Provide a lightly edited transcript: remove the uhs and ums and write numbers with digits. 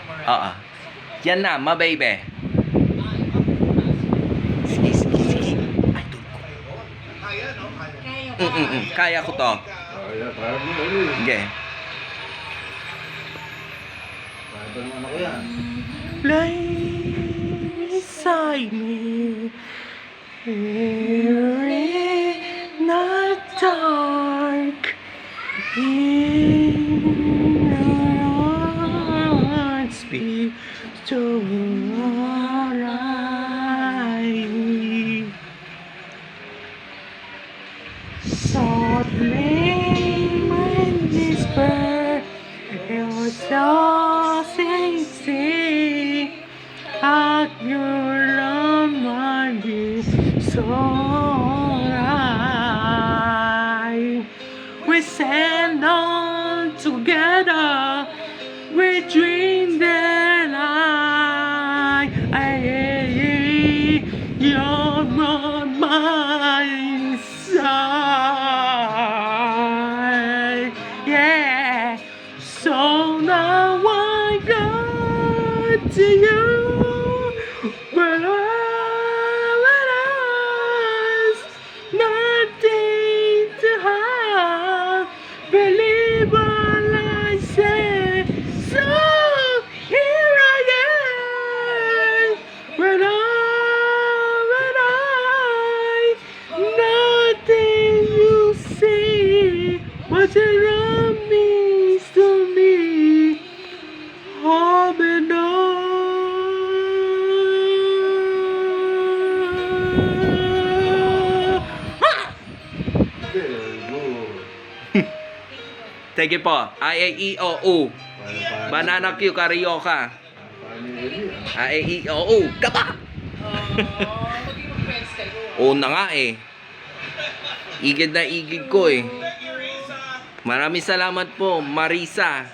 Oo. Yan na, ma-baby. Sige, sige, sige. Ay, doon ko. Kaya ko to. Sige. Lay beside me here in the dark, in the hearts beat to alive. Softly when whisper your soft sing at your love so right. We stand on together, we dream the light. You're my inside, yeah. So now I go to you, but nothing to hide. Believe all I say. So here I am. When I nothing you see. What you love means to me. Oh, but no. Sige po. I-A-E-O-U. Banana Q, Carioca. I-A-E-O-U. Kaba! Oo na nga eh. Igid na igid ko eh. Maraming salamat po, Marisa.